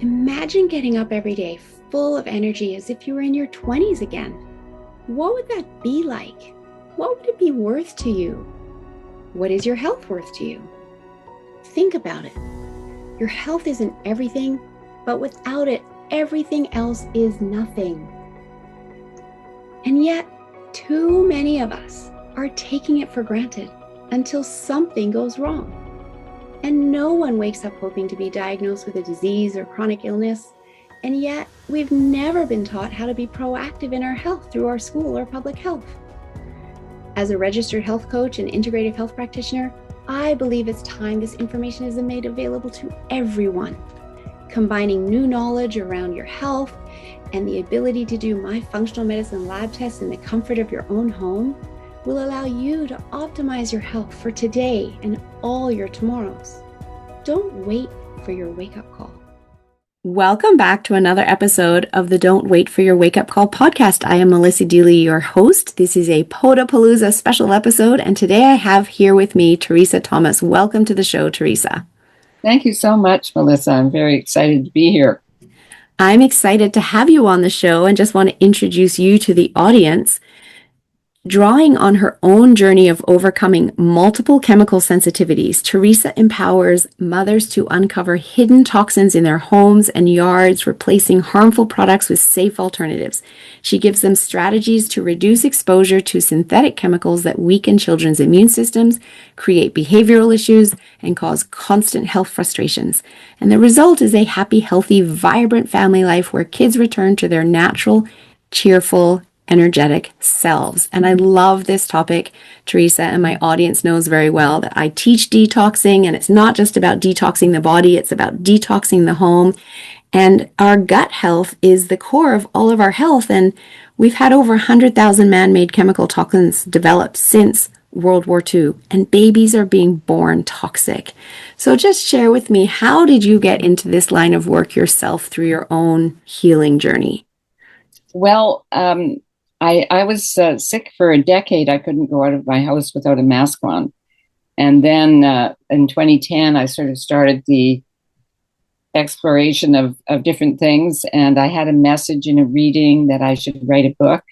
Imagine getting up every day full of energy as if you were in your 20s again. What would that be like? What would it be worth to you? What is your health worth to you? Think about it. Your health isn't everything, but without it, everything else is nothing. And yet, too many of us are taking it for granted until something goes wrong. And no one wakes up hoping to be diagnosed with a disease or chronic illness. And yet, we've never been taught how to be proactive in our health through our school or public health. As a registered health coach and integrative health practitioner, I believe it's time this information is made available to everyone. Combining new knowledge around your health and the ability to do my functional medicine lab tests in the comfort of your own home will allow you to optimize your health for today and all your tomorrows. Don't wait for your wake-up call. Welcome back to another episode of the Don't Wait for Your Wake Up Call podcast. I am Melissa Deely, your host. This is a Podapalooza special episode, and today I have here with me Theresa Thomas. Welcome to the show, Theresa. Thank you so much, Melissa. I'm very excited to be here. I'm excited to have you on the show and just want to introduce you to the audience. Drawing on her own journey of overcoming multiple chemical sensitivities, Theresa empowers mothers to uncover hidden toxins in their homes and yards, replacing harmful products with safe alternatives. She gives them strategies to reduce exposure to synthetic chemicals that weaken children's immune systems, create behavioral issues, and cause constant health frustrations. And the result is a happy, healthy, vibrant family life where kids return to their natural, cheerful, energetic selves. And I love this topic, Theresa, and my audience knows very well that I teach detoxing, and it's not just about detoxing the body, it's about detoxing the home. And our gut health is the core of all of our health. And we've had over 100,000 man-made chemical toxins developed since World War II, and babies are being born toxic. So just share with me, how did you get into this line of work yourself through your own healing journey? Well, I was sick for a decade. I couldn't go out of my house without a mask on. And then in 2010, I sort of started the exploration of different things. And I had a message in a reading that I should write a book.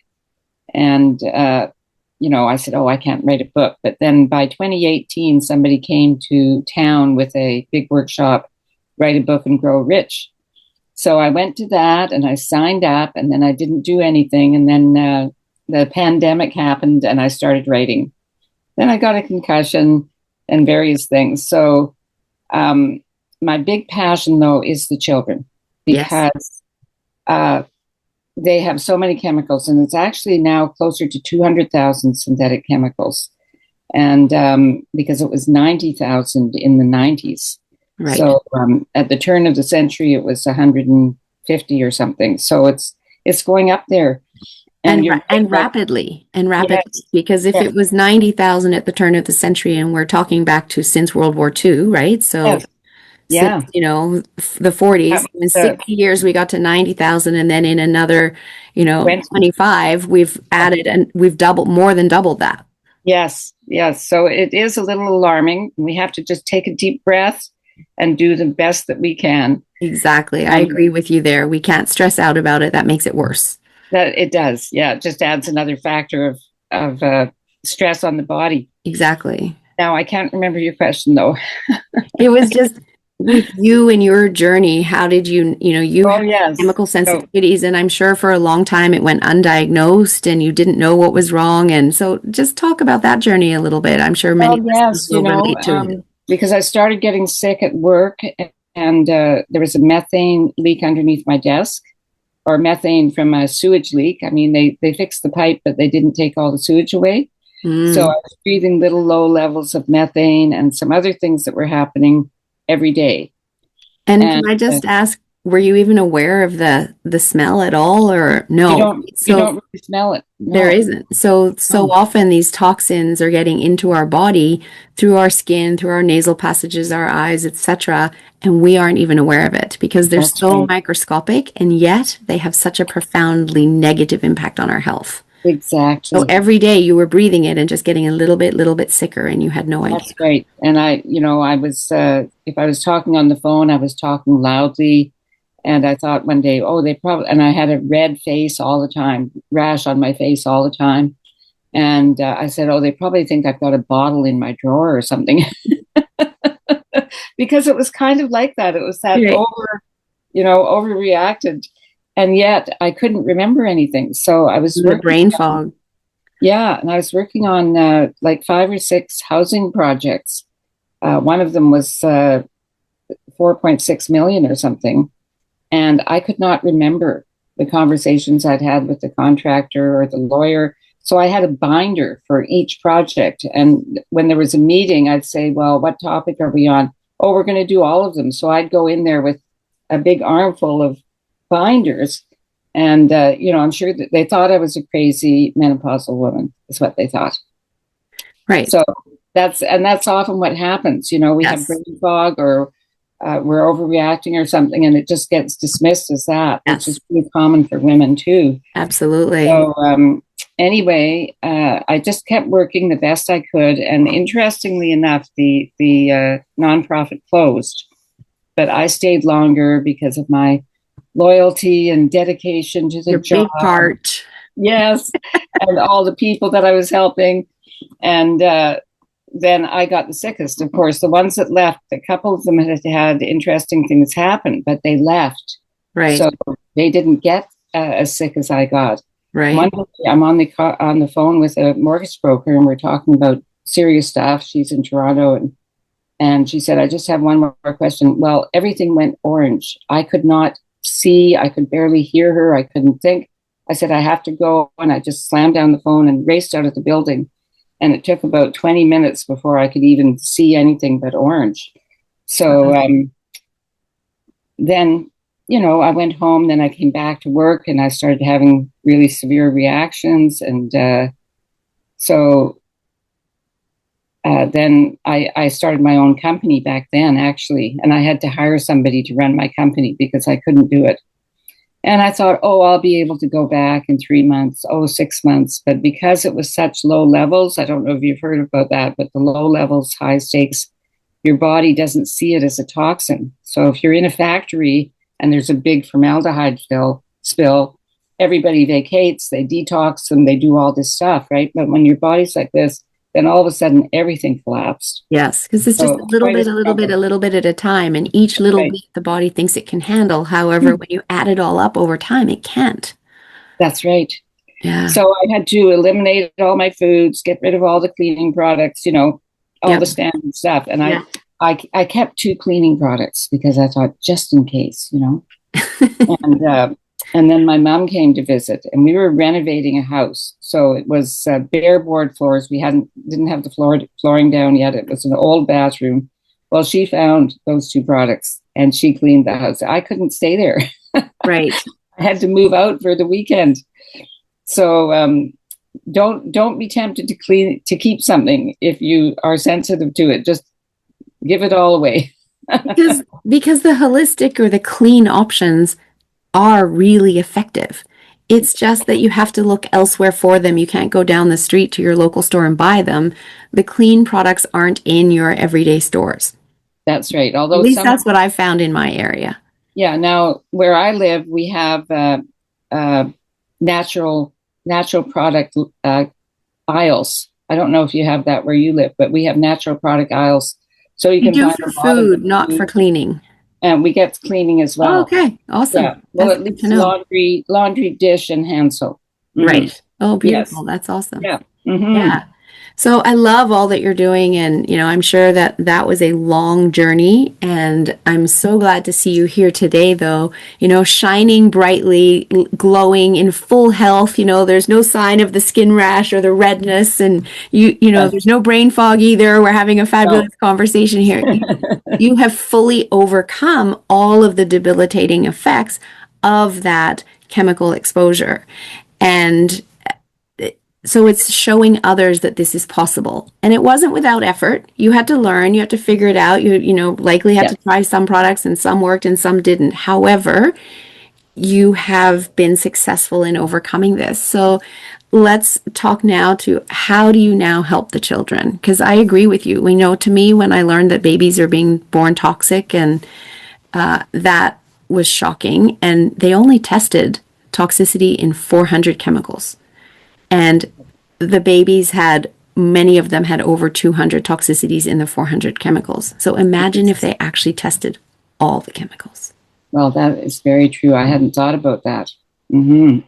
And, I said, I can't write a book. But then by 2018, somebody came to town with a big workshop, Write a Book and Grow Rich. So I went to that and I signed up, and then I didn't do anything. And then the pandemic happened and I started writing. Then I got a concussion and various things. So my big passion, though, is the children, because they have so many chemicals, and it's actually now closer to 200,000 synthetic chemicals. And because it was 90,000 in the 90s. Right. So at the turn of the century, it was 150 or something. So it's going up there. And rapidly, yes. Because if it was 90,000 at the turn of the century, and we're talking back to since World War II, right? So, since, the 40s, in 60 years, we got to 90,000. And then in another, 25, we've added, and we've more than doubled that. Yes. So it is a little alarming. We have to just take a deep breath and do the best that we can. Exactly. I agree with you there. We can't stress out about it. That makes it worse. That it does. Yeah. It just adds another factor of stress on the body. Exactly. Now, I can't remember your question, though. It was just with you and your journey. How did you have chemical sensitivities, and I'm sure for a long time it went undiagnosed and you didn't know what was wrong. And so just talk about that journey a little bit. I'm sure many will relate to it. Because I started getting sick at work, and there was a methane leak underneath my desk, or methane from a sewage leak. I mean, they fixed the pipe, but they didn't take all the sewage away. So I was breathing little low levels of methane and some other things that were happening every day. And can I just ask, were you even aware of the smell at all, or no? You don't really smell it. No. There isn't. So often these toxins are getting into our body through our skin, through our nasal passages, our eyes, etc., and we aren't even aware of it because they're microscopic, and yet they have such a profoundly negative impact on our health. Exactly. So every day you were breathing it and just getting a little bit sicker, and you had no idea. That's right. And I was, if I was talking on the phone, I was talking loudly. And I thought one day, oh, they probably, and I had a red face all the time, rash on my face all the time. And I said, oh, they probably think I've got a bottle in my drawer or something. Because it was kind of like that. It was that Right. overreacted. And yet I couldn't remember anything. So I was The brain fog. Yeah. And I was working on like 5 or 6 housing projects. One of them was 4.6 million or something. And I could not remember the conversations I'd had with the contractor or the lawyer. So I had a binder for each project. And when there was a meeting, I'd say, well, what topic are we on? Oh, we're going to do all of them. So I'd go in there with a big armful of binders. And, I'm sure that they thought I was a crazy menopausal woman, is what they thought. Right. So that's often what happens. We have brain fog, or we're overreacting or something, and it just gets dismissed as that, which is pretty common for women too. Absolutely. So anyway, I just kept working the best I could, and interestingly enough, the nonprofit closed, but I stayed longer because of my loyalty and dedication to the job. Big part. Yes, and all the people that I was helping, and then I got the sickest. Of course, the ones that left, a couple of them had interesting things happen, but they left. Right. So they didn't get as sick as I got. Right. One day I'm on the phone with a mortgage broker, and we're talking about serious stuff. She's in Toronto, and she said, I just have one more question. Well, everything went orange. I could not see. I could barely hear her. I couldn't think. I said, I have to go. And I just slammed down the phone and raced out of the building. And it took about 20 minutes before I could even see anything but orange. So then, I went home. Then I came back to work, and I started having really severe reactions. And then I started my own company back then, actually. And I had to hire somebody to run my company because I couldn't do it. And I thought, oh, I'll be able to go back in 3 months, 6 months. But because it was such low levels, I don't know if you've heard about that, but the low levels, high stakes, your body doesn't see it as a toxin. So if you're in a factory and there's a big formaldehyde spill, everybody vacates, they detox them, they do all this stuff, right? But when your body's like this, then all of a sudden everything collapsed. Yes, because it's just a little bit at a time. And each little bit the body thinks it can handle. However, when you add it all up over time, it can't. That's right. Yeah. So I had to eliminate all my foods, get rid of all the cleaning products, all the standard stuff. And I kept 2 cleaning products because I thought, just in case, And then my mom came to visit, and we were renovating a house. So it was bare board floors. We didn't have the flooring down yet. It was an old bathroom. Well, she found those 2 products, and she cleaned the house. I couldn't stay there. Right. I had to move out for the weekend. So don't be tempted to keep something if you are sensitive to it. Just give it all away. because the holistic or the clean options are really effective. It's just that you have to look elsewhere for them. You can't go down the street to your local store and buy them. The clean products aren't in your everyday stores. That's right. Although at least that's what I've found in my area. Yeah. Now, where I live, we have natural product aisles. I don't know if you have that where you live, but we have natural product aisles. So you can buy for food, not for cleaning. And we get cleaning as well. Oh, okay, awesome. Yeah. Well, at least laundry, dish, and hand soap. Mm-hmm. Right. Oh, beautiful. Yes. That's awesome. Yeah. Mm-hmm. Yeah. So I love all that you're doing, and I'm sure that was a long journey, and I'm so glad to see you here today, though, shining brightly, glowing, in full health. There's no sign of the skin rash or the redness, and there's no brain fog either. We're having a fabulous conversation here. You have fully overcome all of the debilitating effects of that chemical exposure, and so it's showing others that this is possible. And it wasn't without effort. You had to learn, you had to figure it out. You likely had to try some products, and some worked and some didn't. However, you have been successful in overcoming this. So let's talk now to how do you now help the children? Because I agree with you. To me, when I learned that babies are being born toxic, and that was shocking. And they only tested toxicity in 400 chemicals. And the babies had, many of them had over 200 toxicities in the 400 chemicals. So imagine if they actually tested all the chemicals. Well, that is very true. I hadn't thought about that. Mm-hmm.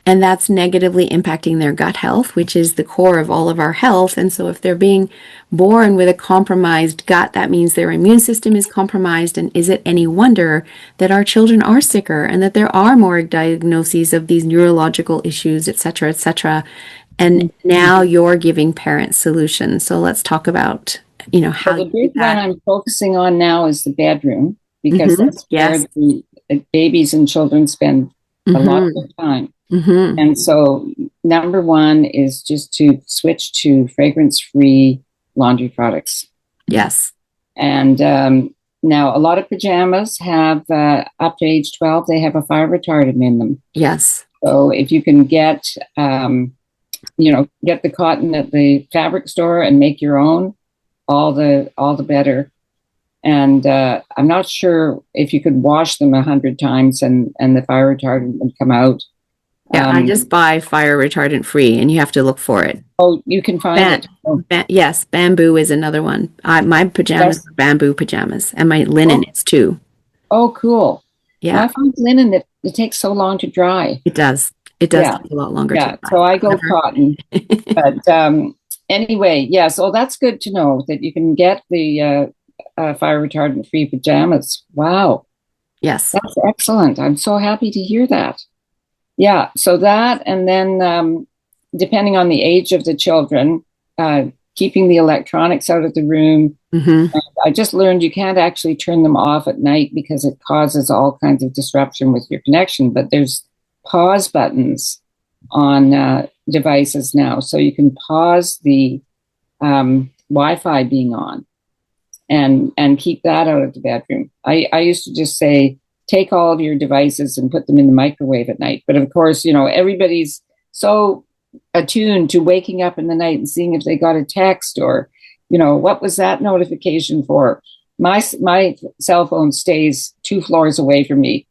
And that's negatively impacting their gut health, which is the core of all of our health. And so if they're being born with a compromised gut, that means their immune system is compromised. And is it any wonder that our children are sicker and that there are more diagnoses of these neurological issues, et cetera, et cetera? And now you're giving parents solutions. So let's talk about, how the big one I'm focusing on now is the bedroom, because that's where the babies and children spend a lot of their time. And so number one is just to switch to fragrance-free laundry products. Yes. And now a lot of pajamas have, up to age 12, they have a fire retardant in them. Yes. So if you can get, get the cotton at the fabric store and make your own, all the better. And I'm not sure if you could wash them 100 times and the fire retardant would come out. Yeah, I just buy fire retardant free, and you have to look for it. Oh, you can find it. Yes, bamboo is another one. My pajamas are bamboo pajamas, and my linen is too. Oh, cool. Yeah, I find linen that it takes so long to dry. It does. It does take a lot longer to dry. So I go cotton. But anyway, so that's good to know that you can get the fire retardant free pajamas. Wow. Yes. That's excellent. I'm so happy to hear that. Yeah, so that, and then depending on the age of the children, keeping the electronics out of the room. I just learned you can't actually turn them off at night because it causes all kinds of disruption with your connection, but there's pause buttons on devices now. So you can pause the Wi-Fi being on and keep that out of the bedroom. I used to just say, take all of your devices and put them in the microwave at night. But of course, everybody's so attuned to waking up in the night and seeing if they got a text or, what was that notification for? My cell phone stays 2 floors away from me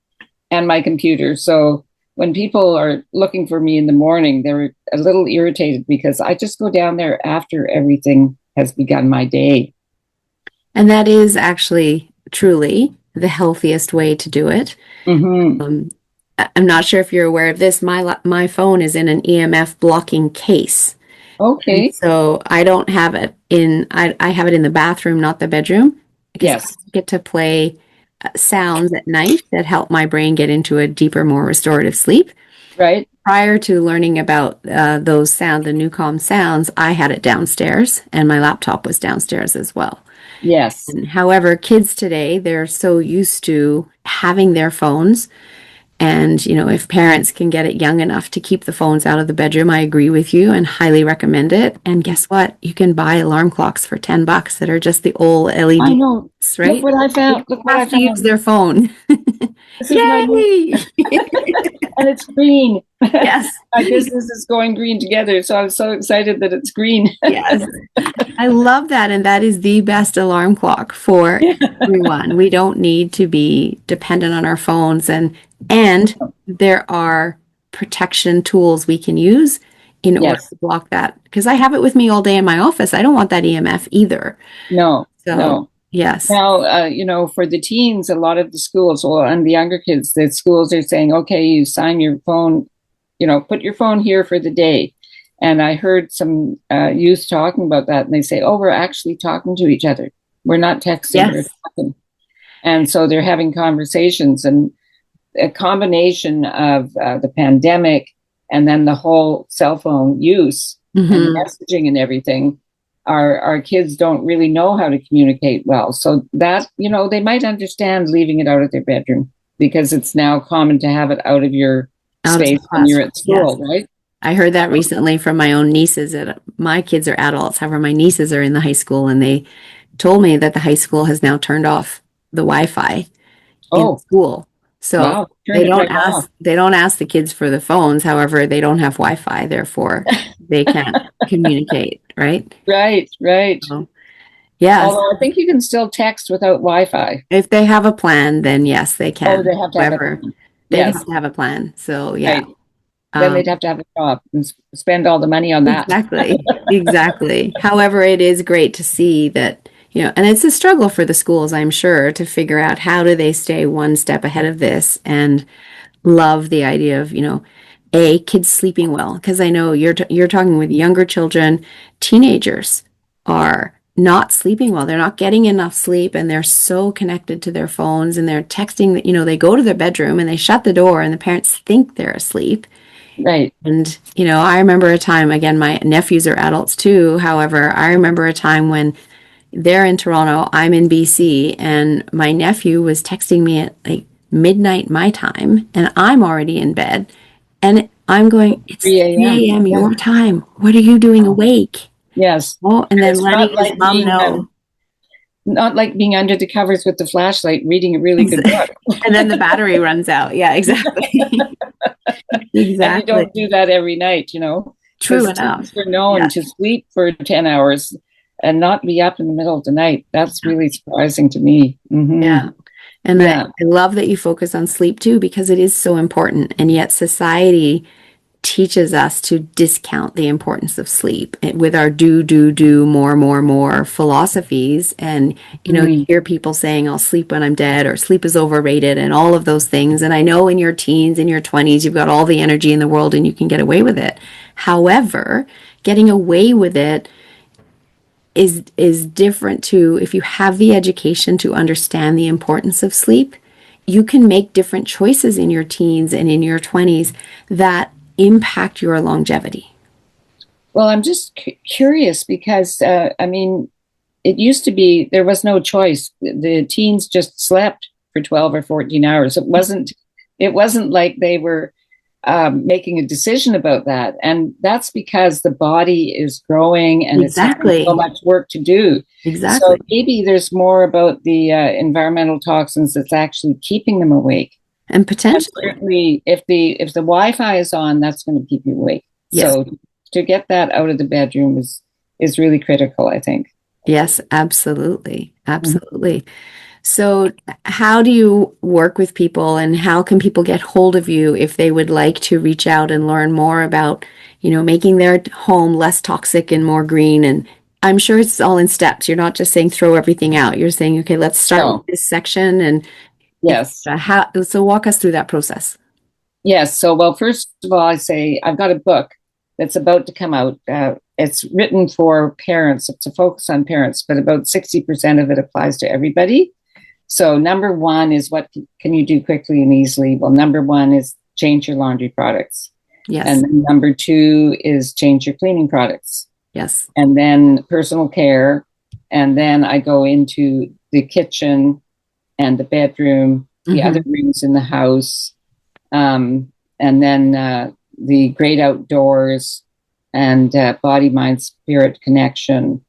and my computer. So when people are looking for me in the morning, they're a little irritated because I just go down there after everything has begun my day. And that is actually truly the healthiest way to do it. I'm not sure if you're aware of this. My phone is in an EMF blocking case. Okay. And so I don't have it I have it in the bathroom, not the bedroom. Yes. I get to play sounds at night that help my brain get into a deeper, more restorative sleep. Right. Prior to learning about those sounds, the Newcom sounds, I had it downstairs and my laptop was downstairs as well. Yes. And however, kids today, they're so used to having their phones. And, if parents can get it young enough to keep the phones out of the bedroom, I agree with you and highly recommend it. And guess what? You can buy alarm clocks for $10 that are just the old LED. I know. Right? Look what I found. Look what I have to found. use their phone. Yay! And it's green. Yes. Our business is going green together. So I'm so excited that it's green. Yes. I love that. And that is the best alarm clock for everyone. We don't need to be dependent on our phones. And there are protection tools we can use in order to block that. Because I have it with me all day in my office. I don't want that EMF either. No. Yes. Now, for the teens, a lot of the schools, and the younger kids, the schools are saying, okay, you sign your phone, put your phone here for the day. And I heard some youth talking about that, and they say, oh, we're actually talking to each other. We're not texting, we're talking. And so they're having conversations, and a combination of the pandemic and then the whole cell phone use and messaging and everything. Our kids don't really know how to communicate well. So that, they might understand leaving it out of their bedroom because it's now common to have it out of your space when you're at school, right? I heard that recently from my own nieces. My kids are adults. However, my nieces are in the high school, and they told me that the high school has now turned off the Wi-Fi in school. So they don't ask the kids for the phones. However, they don't have Wi-Fi, therefore they can't communicate, right? Right. So Yes. Although I think you can still text without Wi-Fi. If they have a plan, then yes, they Oh, can. they have to have a However, plan. they'd have Yes, to have a plan. So yeah. right. Then they'd Um, have to have a job and spend all the money on that. exactly. Exactly. However, it is great to see that, and it's a struggle for the schools, I'm sure, to figure out how do they stay one step ahead of this and love the idea of, kids sleeping well. Because I know you're talking with younger children, teenagers are not sleeping well. They're not getting enough sleep and they're so connected to their phones and they're texting that, they go to their bedroom and they shut the door and the parents think they're asleep. Right. And, I remember a time, again, my nephews are adults too. However, I remember a time when they're in Toronto, I'm in BC, and my nephew was texting me at like midnight my time, and I'm already in bed. And I'm going, it's 3 a.m. 3 a.m. Yeah. your time. What are you doing awake? Yes. Oh, and then It's letting his mom know. not like being under the covers with the flashlight reading a really good book. And then the battery runs out. Yeah, exactly. And you Exactly. don't do that every night, True because enough. teens are known Yeah. to sleep for 10 hours and not be up in the middle of the night. That's really surprising to me. Mm-hmm. Yeah. And Yeah. I love that you focus on sleep too, because it is so important. And yet society teaches us to discount the importance of sleep with our do more philosophies. And, you hear people saying, I'll sleep when I'm dead, or sleep is overrated, and all of those things. And I know in your teens, in your 20s, you've got all the energy in the world and you can get away with it. However, getting away with it is different to if you have the education to understand the importance of sleep, you can make different choices in your teens and in your 20s that impact your longevity. Well, I'm just curious because, it used to be there was no choice. The teens just slept for 12 or 14 hours. It wasn't like they were making a decision about that. And that's because the body is growing and Exactly. it's having so much work to do. Exactly. So maybe there's more about the environmental toxins that's actually keeping them awake. And potentially, and certainly, if the Wi-Fi is on, that's going to keep you awake. Yes. So to get that out of the bedroom is really critical, I think. Yes, absolutely. Absolutely. So, how do you work with people and how can people get hold of you if they would like to reach out and learn more about, making their home less toxic and more green? And I'm sure it's all in steps. You're not just saying throw everything out. You're saying, okay, let's start with this section. And yes. So walk us through that process. Yes. So, well, first of all, I say I've got a book that's about to come out. It's written for parents. It's a focus on parents, but about 60% of it applies to everybody. So number one is what can you do quickly and easily? Well, number one is change your laundry products. Yes. And then number two is change your cleaning products. Yes. And then personal care. And then I go into the kitchen and the bedroom, the other rooms in the house. And then the great outdoors and body, mind, spirit connection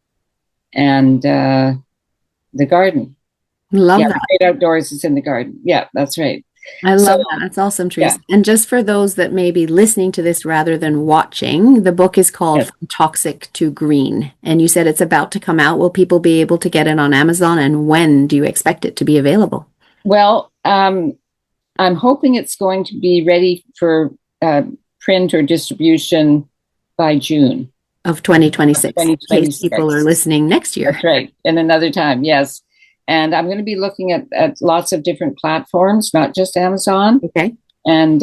and the garden. Love that. Great outdoors is in the garden. Yeah, that's right. I love that. That's awesome, Theresa. Yeah. And just for those that may be listening to this rather than watching, the book is called From Toxic to Green. And you said it's about to come out. Will people be able to get it on Amazon? And when do you expect it to be available? Well, I'm hoping it's going to be ready for print or distribution by June of 2026. 2026. In case people are listening next year. That's right. In another time, yes. And I'm going to be looking at lots of different platforms, not just Amazon. Okay. And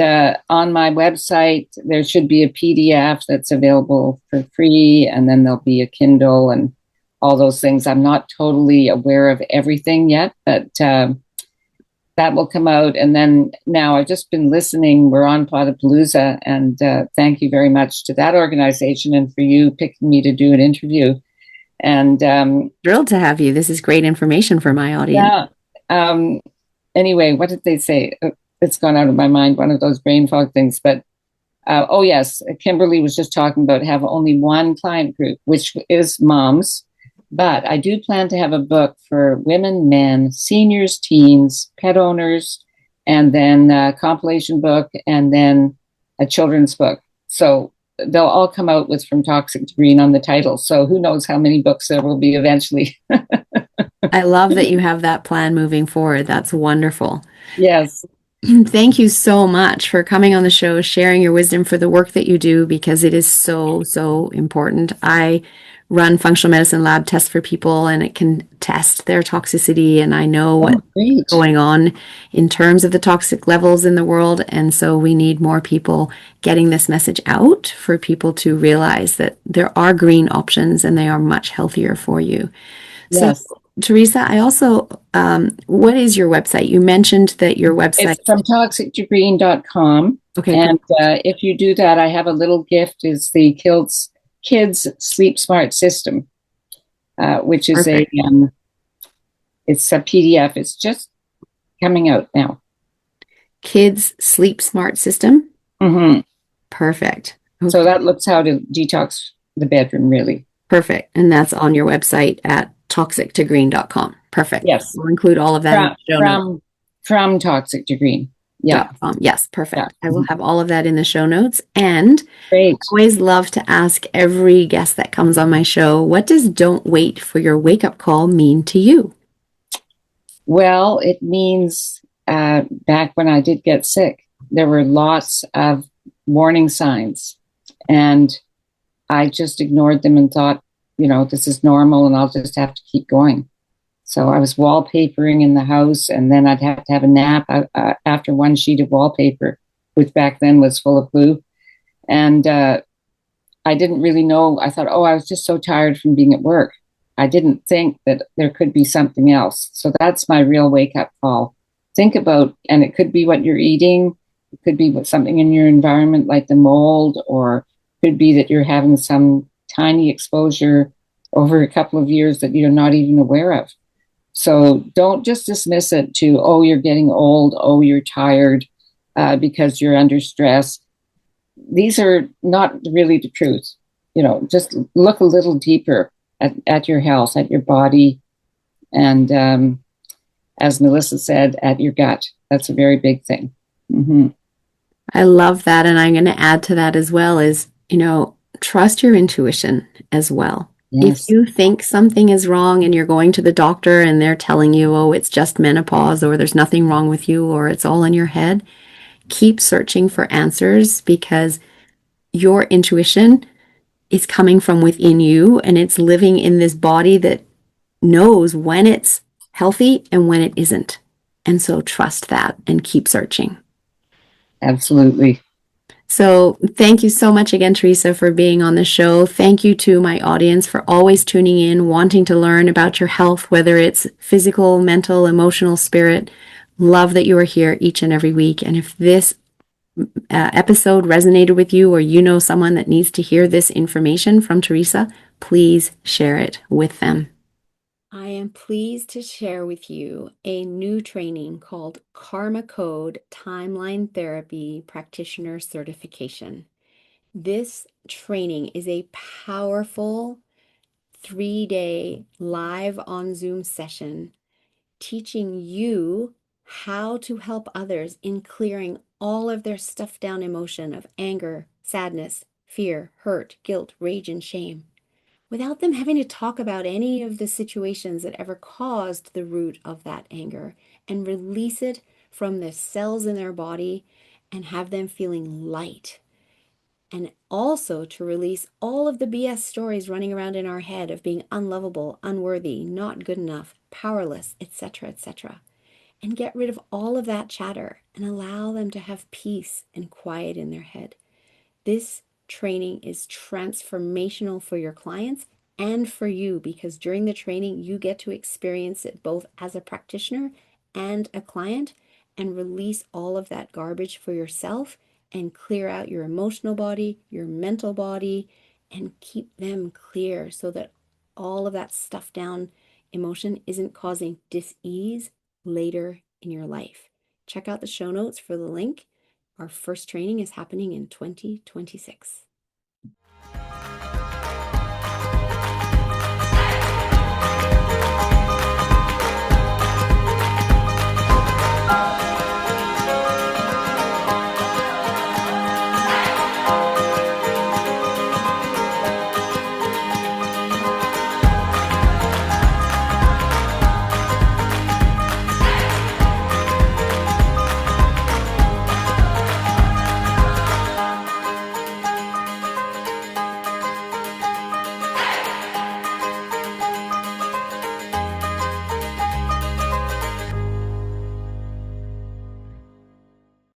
on my website, there should be a PDF that's available for free. And then there'll be a Kindle and all those things. I'm not totally aware of everything yet, but that will come out. And then now I've just been listening. We're on Potapalooza. And thank you very much to that organization and for you picking me to do an interview. And thrilled to have you. This is great information for my audience. Yeah. Anyway, what did they say? It's gone out of my mind, one of those brain fog things. But oh, yes, Kimberly was just talking about have only one client group, which is moms. But I do plan to have a book for women, men, seniors, teens, pet owners, and then a compilation book, and then a children's book. So they'll all come out with From Toxic to Green on the title. So who knows how many books there will be eventually. I love that you have that plan moving forward. That's wonderful. Yes. Thank you so much for coming on the show, sharing your wisdom for the work that you do, because it is so, so important. I run functional medicine lab tests for people, and it can test their toxicity, and I know what's Great. going on in terms of the toxic levels in the world. And so we need more people getting this message out for people to realize that there are green options and they are much healthier for you. So, Yes. Theresa, I also, what is your website? You mentioned that your website. It's from toxictogreen.com. Okay, And if you do that, I have a little gift. Is the Kids Sleep Smart System, which is perfect. it's a PDF. It's just coming out now. Kids Sleep Smart System. Mm-hmm. Perfect. Okay. So that looks how to detox the bedroom, really. Perfect. And that's on your website at toxictogreen.com. Perfect. Yes. We'll include all of that in the show notes. From Toxic to Green. Yeah. Yes, perfect. Yeah. I will have all of that in the show notes. And Great. I always love to ask every guest that comes on my show, what does "don't wait for your wake-up call" mean to you? Well, it means back when I did get sick, there were lots of warning signs, and I just ignored them and thought, this is normal and I'll just have to keep going. So I was wallpapering in the house, and then I'd have to have a nap after one sheet of wallpaper, which back then was full of glue. And I didn't really know. I thought, I was just so tired from being at work. I didn't think that there could be something else. So that's my real wake-up call. Think about, and it could be what you're eating. It could be something in your environment like the mold, or it could be that you're having some tiny exposure over a couple of years that you're not even aware of. So don't just dismiss it to, you're getting old, you're tired because you're under stress. These are not really the truth. Just look a little deeper at your health, at your body, and as Melissa said, at your gut. That's a very big thing. Mm-hmm. I love that. And I'm going to add to that as well is, trust your intuition as well. Yes. If you think something is wrong and you're going to the doctor and they're telling you, it's just menopause, or there's nothing wrong with you, or it's all in your head, keep searching for answers, because your intuition is coming from within you, and it's living in this body that knows when it's healthy and when it isn't. And so trust that and keep searching. Absolutely. So thank you so much again, Theresa, for being on the show. Thank you to my audience for always tuning in, wanting to learn about your health, whether it's physical, mental, emotional, spirit. Love that you are here each and every week. And if this episode resonated with you, or you know someone that needs to hear this information from Theresa, please share it with them. I am pleased to share with you a new training called Karma Code Timeline Therapy Practitioner Certification. This training is a powerful 3-day live on Zoom session teaching you how to help others in clearing all of their stuffed down emotion of anger, sadness, fear, hurt, guilt, rage, and shame, without them having to talk about any of the situations that ever caused the root of that anger, and release it from the cells in their body and have them feeling light. And also to release all of the BS stories running around in our head of being unlovable, unworthy, not good enough, powerless, etc., etc. And get rid of all of that chatter and allow them to have peace and quiet in their head. This training is transformational for your clients and for you, because during the training, you get to experience it both as a practitioner and a client, and release all of that garbage for yourself and clear out your emotional body, your mental body, and keep them clear so that all of that stuffed down emotion isn't causing dis-ease later in your life. Check out the show notes for the link. Our first training is happening in 2026.